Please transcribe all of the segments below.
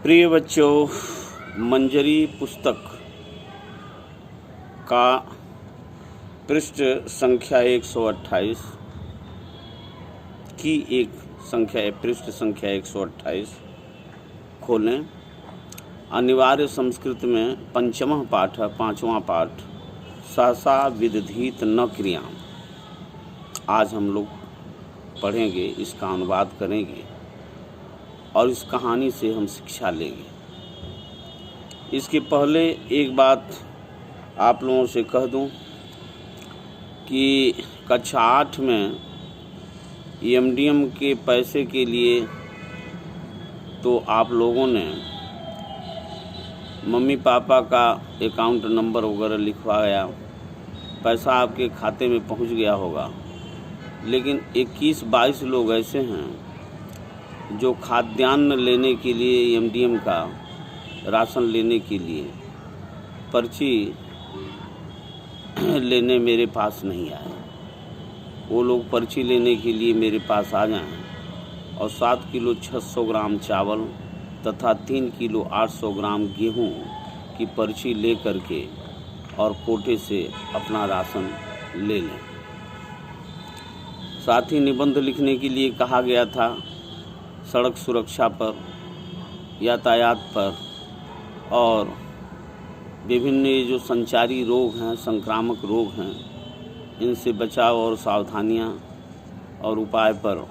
प्रिय बच्चों, मंजरी पुस्तक का पृष्ठ संख्या 128 की एक संख्या है, पृष्ठ संख्या 128 खोलें। अनिवार्य संस्कृत में पंचमः पाठ है, पांचवा पाठ, सहसा विदधीत न क्रियाम। आज हम लोग पढ़ेंगे, इसका अनुवाद करेंगे और इस कहानी से हम शिक्षा लेंगे। इसके पहले एक बात आप लोगों से कह दूं कि कक्षा 8 में EMDM के पैसे के लिए तो आप लोगों ने मम्मी पापा का अकाउंट नंबर वगैरह लिखवाया, पैसा आपके खाते में पहुंच गया होगा। लेकिन 21-22 लोग ऐसे हैं जो खाद्यान्न लेने के लिए, EMDM का राशन लेने के लिए पर्ची लेने मेरे पास नहीं आए। वो लोग पर्ची लेने के लिए मेरे पास आ जाएं और 7 किलो 600 ग्राम चावल तथा 3 किलो 800 ग्राम गेहूं की पर्ची ले करके और कोटे से अपना राशन ले लें। साथ ही निबंध लिखने के लिए कहा गया था, सड़क सुरक्षा पर, यातायात पर और विभिन्न जो संचारी रोग हैं, संक्रामक रोग हैं, इनसे बचाव और सावधानियां और उपाय पर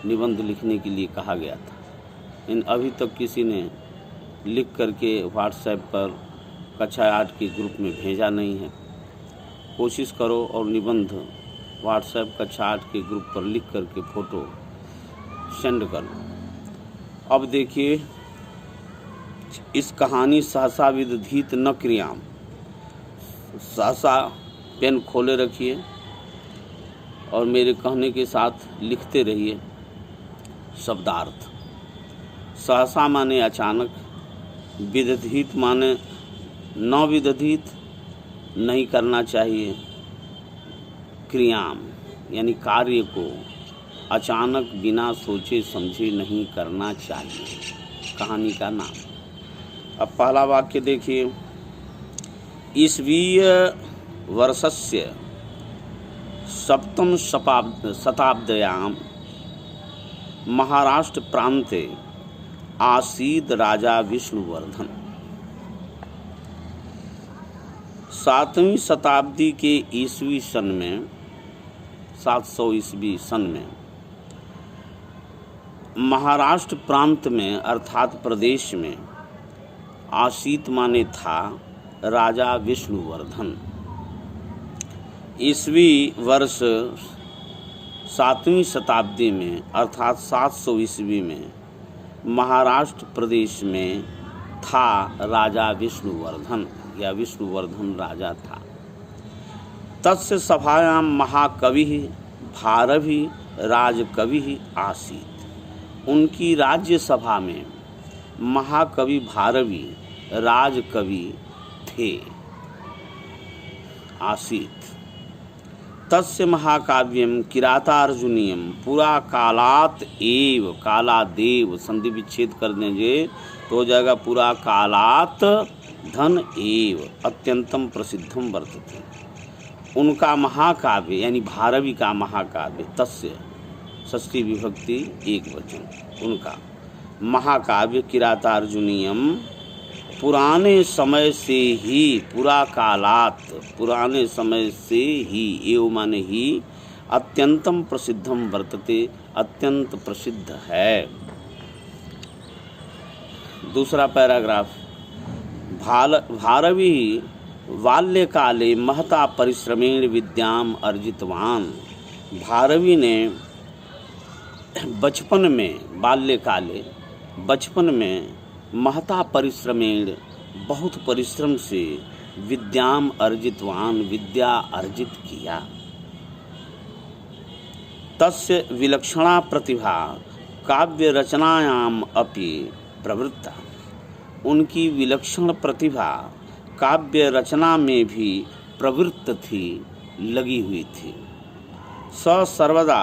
निबंध लिखने के लिए कहा गया था। इन अभी तक किसी ने लिख करके व्हाट्सएप पर कक्षा 8 के ग्रुप में भेजा नहीं है। कोशिश करो और निबंध व्हाट्सएप कक्षा 8 के ग्रुप पर लिख करके फ़ोटो सेंड कर लो। अब देखिए इस कहानी सहसा विदधीत न क्रियाम। सहसा पेन खोले रखिए और मेरे कहने के साथ लिखते रहिए शब्दार्थ। सहसा माने अचानक, विदधीत माने न विदधीत, नहीं करना चाहिए, क्रियाम यानी कार्य को अचानक बिना सोचे समझे नहीं करना चाहिए। कहानी का नाम। अब पहला वाक्य देखिए। ईस्वीय वर्षस्य सप्तम शताब्द्यां महाराष्ट्र प्रान्ते आसीद राजा विष्णुवर्धन। 7वीं शताब्दी के ईस्वी सन में, 700 ईस्वी सन में, महाराष्ट्र प्रांत में अर्थात प्रदेश में आसीत माने था राजा विष्णुवर्धन। ईस्वी वर्ष 7वीं शताब्दी में अर्थात 700 ईस्वी में महाराष्ट्र प्रदेश में था राजा विष्णुवर्धन या विष्णुवर्धन राजा था। तस्य सभायां महाकवि भारवी राजकवि आसीत। उनकी राज्यसभा में महाकवि भारवी राजकवि थे, आसीत। तस्य महाकाव्यम किरातार्जुनीयम पुरा कालात एव, कालादेव संधि विच्छेद कर देंगे तो हो जाएगा पुरा कालात धन एव अत्यंतम प्रसिद्धम वर्तते। उनका महाकाव्य यानी भारवी का महाकाव्य, तस्य षष्ठी विभक्ति एक वचन, उनका महाकाव्य किरातार्जुनीयम पुराने समय से ही, पुरा कालात पुराने समय से ही, एव माने ही, अत्यंतम प्रसिद्धम वर्तते अत्यंत प्रसिद्ध है। दूसरा पैराग्राफ। भारवी बाल्यकाले महता परिश्रमेण विद्याम अर्जितवान। भारवी ने बचपन में, बाल्यकाले बचपन में, महता परिश्रमेण बहुत परिश्रम से, विद्याम अर्जितवान विद्या अर्जित किया। तस्य विलक्षणा प्रतिभा काव्य रचनायाम अपि प्रवृत्ता। उनकी विलक्षण प्रतिभा काव्य रचना में भी प्रवृत्त थी, लगी हुई थी। स सर्वदा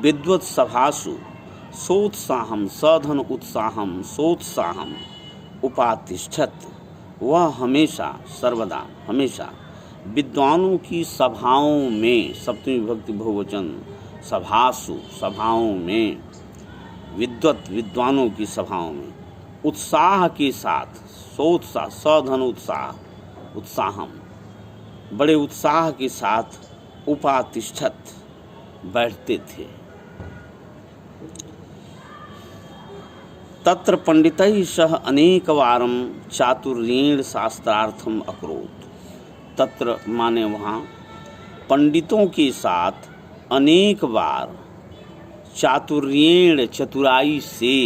विद्वत् सभासु सोत्साहम सधन उत्साहम सोत्साहम उपातिष्ठत, वह हमेशा सर्वदा हमेशा विद्वानों की सभाओं में, सप्तमी विभक्ति बहुवचन, सभासु सभाओं में, विद्वानों की सभाओं में उत्साह के साथ, सोत्साह सधन उत्साह उत्साहम, बड़े उत्साह के साथ उपातिष्ठत बैठते थे। तत्र पंडितैः सह अनेकवारं चातुर्येण शास्त्रार्थम अकरोत्। तत्र माने वहाँ, पंडितों के साथ अनेक बार चातुर्येण चतुराई से,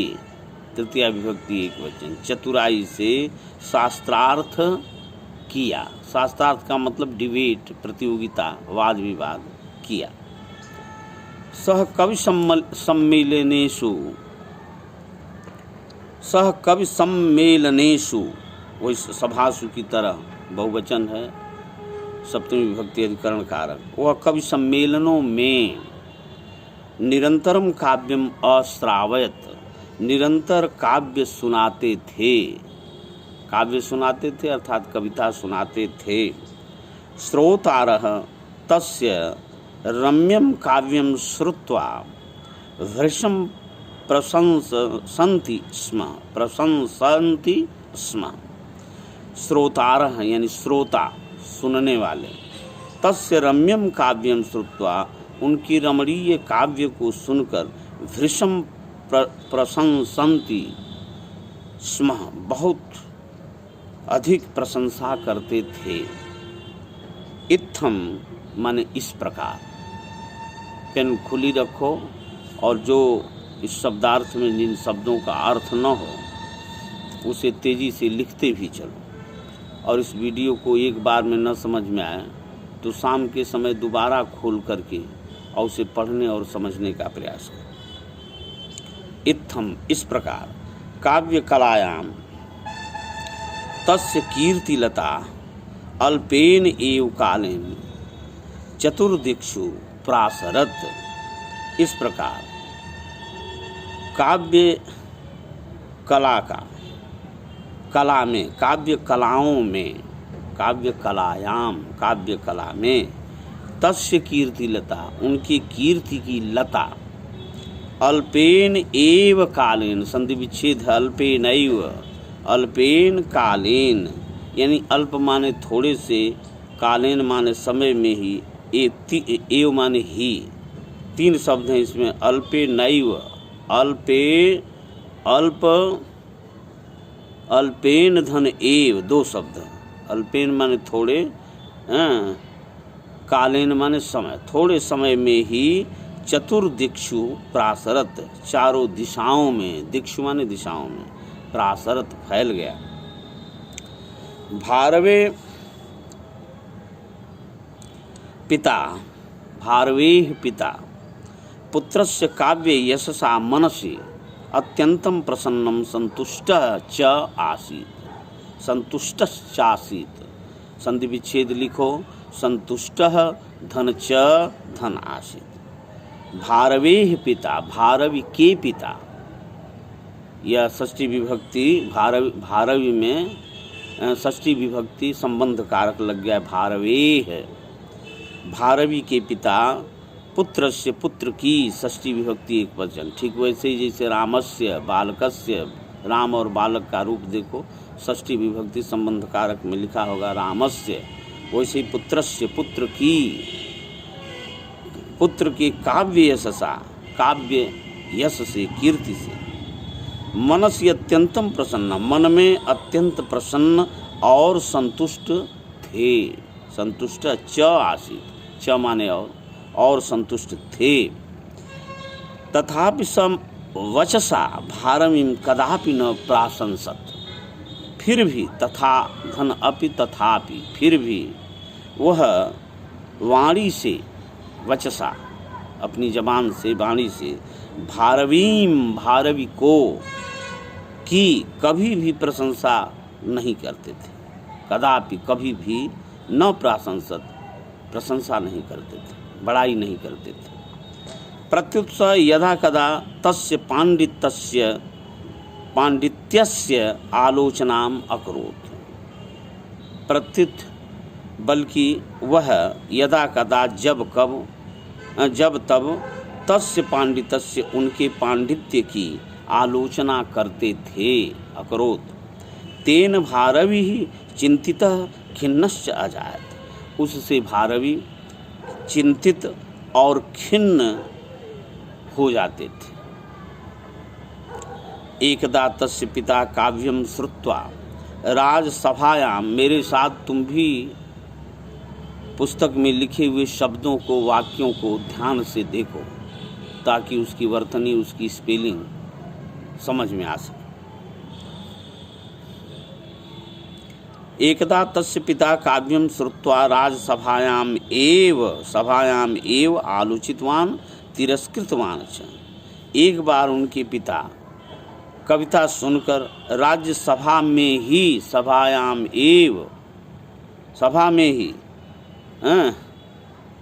तृतीया विभक्ति एक वचन, चतुराई से शास्त्रार्थ किया। शास्त्रार्थ का मतलब डिबेट, प्रतियोगिता, वाद विवाद किया। सह कवि सम्मेलनेषु, सह कवि सम्मेलनेषु, वही सभासु की तरह बहुवचन है, सप्तमी विभक्ति अधिकरण कारक। वह कवि सम्मेलनों में निरंतरम काव्यम अश्रावयत, निरंतर काव्य सुनाते थे, काव्य सुनाते थे अर्थात कविता सुनाते थे। श्रोतारः तस्य रम्यम काव्यम श्रुत्वा भृशं प्रशंसन्ति स्म। श्रोतारः यानी श्रोता, सुनने वाले, तस्य रम्यम काव्यम श्रुत्वा, उनकी रमणीय काव्य को सुनकर, भृशं प्रशंसन्ति स्म, बहुत अधिक प्रशंसा करते थे। इत्थम माने इस प्रकार, पेन खुली रखो और जो इस शब्दार्थ में जिन शब्दों का अर्थ न हो उसे तेजी से लिखते भी चलो, और इस वीडियो को एक बार में न समझ में आए तो शाम के समय दोबारा खोल करके और उसे पढ़ने और समझने का प्रयास करें। इत्थम इस प्रकार, काव्य कलायाम तस्य कीर्तिलता अल्पेन एव कालेन चतुर्दिक्षु प्रासरत। इस प्रकार काव्य कला का, कला में, काव्य कलाओं में, काव्य कलायाम, काव्य कला में, तस्य कीर्तिलता, उनकी कीर्ति की लता, अल्पेन एव कालेन, संधि विच्छेद है, अल्पेन एव, अल्पेन कालेन, यानी अल्प माने थोड़े से, कालेन माने समय में ही, एव माने ही, तीन शब्द हैं इसमें, अल्पेन एव, अल्प, अल्पेन धन एव, दो शब्द, अल्पेन माने थोड़े, कालेन माने समय, थोड़े समय में ही, चतुर्दिक्षु प्रासरत, चारों दिशाओं में, दिक्षु माने दिशाओं में, प्रासरत फैल गया। भारवे पिता, भारवेह पिता पुत्रस्य काव्य यशसा मनसि अत्यंतम प्रसन्नम संतुष्टः च आसीत्, संतुष्टश्चासीत्, संधि विच्छेद लिखो, संतुष्टः धन च धन आसीत्। भारवेह पिता, भारवी के पिता, यह षष्ठी विभक्ति, भारवी में षष्ठी विभक्ति संबंध कारक लग गया, भारवेह, भारवी के पिता, पुत्रस्य, पुत्र की, षष्ठी विभक्ति एक वचन, ठीक वैसे ही जैसे रामस्य, बालकस्य, राम और बालक का रूप देखो, षष्ठी विभक्ति संबंध कारक में लिखा होगा रामस्य, वैसे ही पुत्रस्य, पुत्र की, पुत्र के काव्य यशसा, काव्य यश से, कीर्ति से, मनस्य अत्यंतम प्रसन्न, मन में अत्यंत प्रसन्न और संतुष्ट थे, संतुष्ट च आसीत्, च माने और संतुष्ट थे। तथापि सम वचसा भारमीं कदापि न प्राशंसत, फिर भी, तथा धन अपि तथापि, फिर भी वह वाणी से, वचसा अपनी जबान से, वाणी से, भारवीं, भारवी को, की कभी भी प्रशंसा नहीं करते थे, कदापि कभी भी, न प्राशंसत, प्रशंसा नहीं करते थे, बड़ाई नहीं करते थे। प्रत्युत स यदा कदा तस्य पांडित्यस्य आलोचनाम अकरोत्। प्रत्युत बल्कि वह यदा कदा जब तब तस्य पांडित्यस्य उनके पांडित्य की आलोचना करते थे। अकरोत् तेन भारवी चिंतितः खिन्नश्च अजायत। उससे भारवी चिंतित और खिन्न हो जाते थे। एकदा तस्य पिता काव्यम श्रुत्वा राजसभायाम, मेरे साथ तुम भी पुस्तक में लिखे हुए शब्दों को, वाक्यों को ध्यान से देखो ताकि उसकी वर्तनी, उसकी स्पेलिंग समझ में आ सके। एकदा तस्य पिता काव्यम श्रुत्वा राजसभायाम एव आलोचितवान तिरस्कृतवान च। एक बार उनके पिता कविता सुनकर राज्यसभा में ही, सभा में ही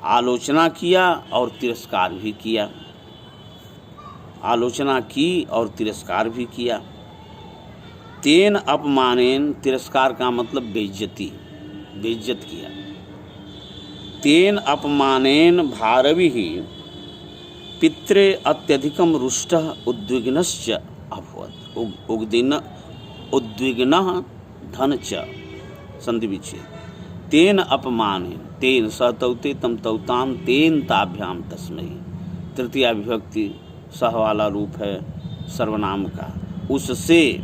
आलोचना किया और तिरस्कार भी किया। आलोचना की और तिरस्कार भी किया। तेन अपमानेन, तिरस्कार का मतलब बेइज्जत किया। तेन अपमानेन भारवी पित्रे अत्यधिकम रुष्टः उद्विग्नश्च अभवत्। उद्विग्नः धन च संधि विच्छेद। तेन अपमानेन, तेन सतौते तम तौताम तेन ताभ्याम तस्मै। तृतीया विभक्ति सह वाला रूप है सर्वनाम का। उससे,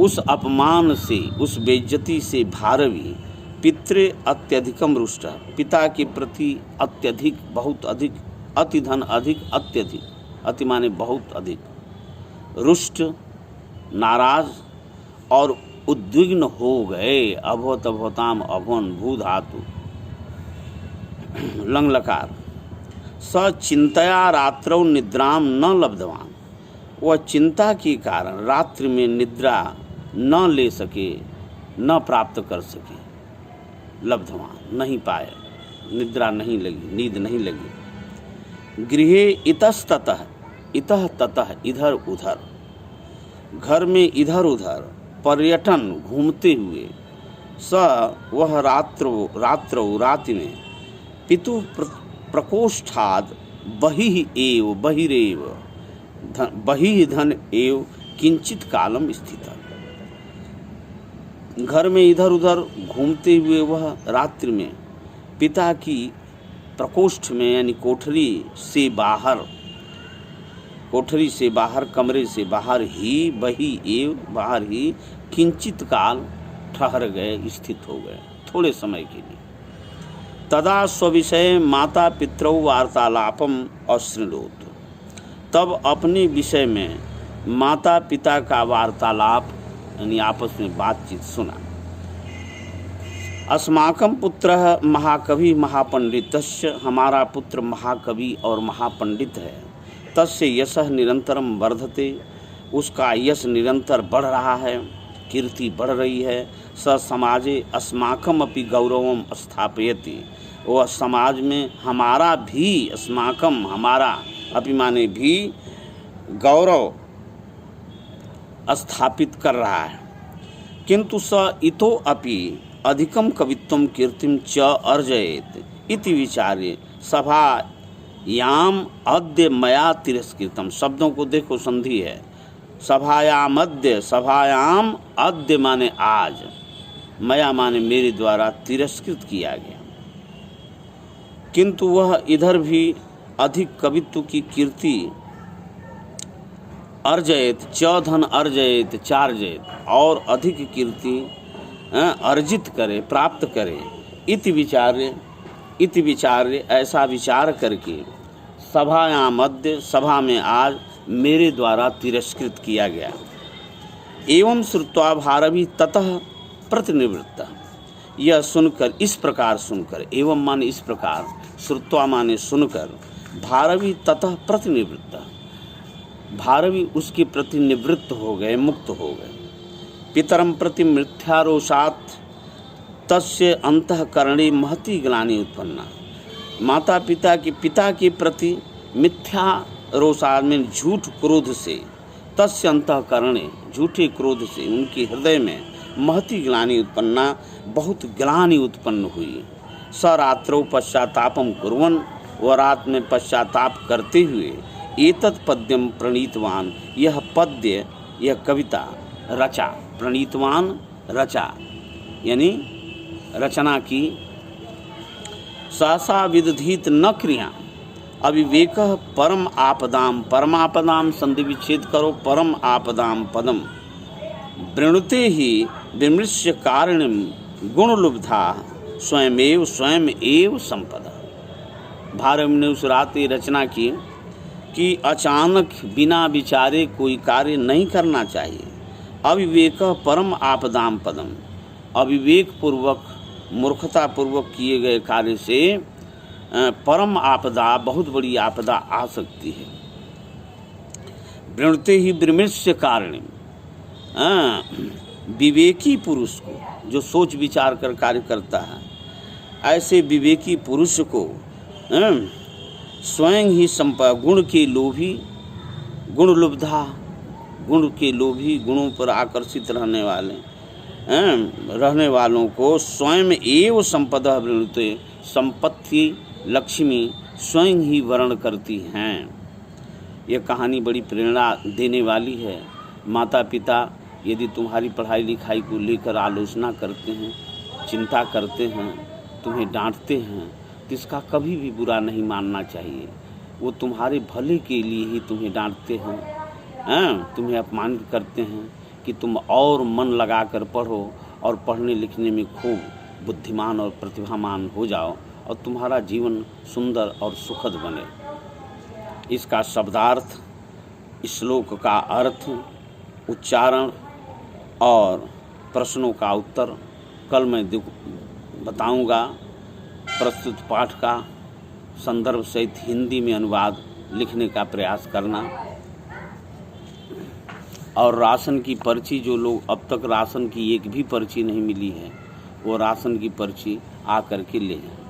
उस अपमान से, उस बेइज्जती से भारवी पित्रे अत्यधिकम रुष्ट, पिता के प्रति अत्यधिक, बहुत अधिक, अति धन अधिक, अत्यधिक, अति माने बहुत अधिक, रुष्ट नाराज और उद्विग्न हो गए। अभवत अभवताम अभवन भू धातु लंग लकार। स चिंतया रात्रौ निद्राम न लब्धवान। वह चिंता के कारण रात्रि में निद्रा न ले सके, न प्राप्त कर सके। लब्धवान नहीं पाए, निद्रा नहीं लगी, नींद नहीं लगी। गृहे इतस्ततः, इतः ततः, इधर उधर, घर में इधर उधर पर्यटन घूमते हुए। स वह रात्रौ राति में पितु प्रकोष्ठाद बहिरेव धन एव किंचित कालम स्थित। घर में इधर उधर घूमते हुए वह रात्रि में पिता की प्रकोष्ठ में, यानी कोठरी से बाहर, कमरे से बाहर ही किंचित काल ठहर गए, स्थित हो गए, थोड़े समय के लिए। तदा स्वविषय माता पितरौ वार्तालापम अश्रृणोत। तब अपने विषय में माता पिता का वार्तालाप, यानी आपस में बातचीत सुना। अस्माकं पुत्रः महाकवि महापंडितस्य, हमारा पुत्र महाकवि और महापंडित है। तस्य यशः निरंतरम वर्धते, उसका यश निरंतर बढ़ रहा है, कीर्ति बढ़ रही है। स समाजे अस्माकम अपि गौरवम स्थापयति, वह समाज में हमारा भी, अस्माकम हमारा, अपि माने भी, गौरव स्थापित कर रहा है। किंतु स इतो अपि अधिकम कवित्वम कीर्तिम च अर्जयेत इति विचार्य सभायाम अद्य मया तिरस्कृतम। शब्दों को देखो, संधि है। सभायाम अद्य माने आज, मया माने मेरे द्वारा तिरस्कृत किया गया। किंतु वह इधर भी अधिक कवित्व की कीर्ति अर्जयत, च धन अर्जयत, चार्जयत, और अधिक कीर्ति अर्जित करे, प्राप्त करे। इति विचार्य, ऐसा विचार करके सभायाम अद्य, सभा में आज मेरे द्वारा तिरस्कृत किया गया। एवं श्रुत्वा भारवी ततः प्रतिनिवृत्त। यह सुनकर, इस प्रकार सुनकर, एवं माने इस प्रकार, श्रुत्वा माने सुनकर, भारवी ततः प्रतिनिवृत्त, भारवी उसके प्रति निवृत्त हो गए, मुक्त हो गए। पितरम प्रति मिथ्यारोषात् तस्य अंतःकरणे महती ग्लानि उत्पन्ना। माता पिता के प्रति मिथ्या रोषाद में झूठ क्रोध से, तस्य अंतःकरणे झूठे क्रोध से उनके हृदय में महती ग्लानि उत्पन्ना, बहुत ग्लानि उत्पन्न हुई। स रात्रौ पश्चातापम कुर्वन्, वह रात में पश्चाताप करते हुए एतत् पद्यम प्रणीतवान, यह पद्य यह कविता रचा। प्रणीतवान रचा यानी रचना की। सहसा विदधीत न क्रिया अविवेक परम आपदाम, परमापदाम संधि विच्छेद करो, परम आपदाम पदम वृणुते ही विमृश्य कारणिम गुणलुब्धा स्वयं एव संपदा। भारत ने उस रात ये रचना की कि अचानक बिना विचारे कोई कार्य नहीं करना चाहिए। अविवेक परम आपदाम पदम, अविवेक पूर्वक मूर्खता पूर्वक किए गए कार्य से परम आपदा, बहुत बड़ी आपदा आ सकती है। वृणुते ही विमृश्य कारणिम, विवेकी पुरुष को जो सोच विचार कर कार्य करता है, ऐसे विवेकी पुरुष को स्वयं ही गुण के लोभी, गुण लुब्धा, गुण के लोभी, गुणों पर आकर्षित रहने वालों को स्वयं एव संपदा वृणुते, संपत्ति लक्ष्मी स्वयं ही वर्ण करती हैं। यह कहानी बड़ी प्रेरणा देने वाली है। माता पिता यदि तुम्हारी पढ़ाई लिखाई को लेकर आलोचना करते हैं, चिंता करते हैं, तुम्हें डांटते हैं, तो इसका कभी भी बुरा नहीं मानना चाहिए। वो तुम्हारे भले के लिए ही तुम्हें डांटते हैं, तुम्हें अपमानित करते हैं कि तुम और मन लगाकर पढ़ो और पढ़ने लिखने में खूब बुद्धिमान और प्रतिभावान हो जाओ और तुम्हारा जीवन सुंदर और सुखद बने। इसका शब्दार्थ, श्लोक का अर्थ, उच्चारण और प्रश्नों का उत्तर कल मैं बताऊंगा। प्रस्तुत पाठ का संदर्भ सहित हिंदी में अनुवाद लिखने का प्रयास करना। और राशन की पर्ची, जो लोग अब तक राशन की एक भी पर्ची नहीं मिली है, वो राशन की पर्ची आ कर के ले जाएं।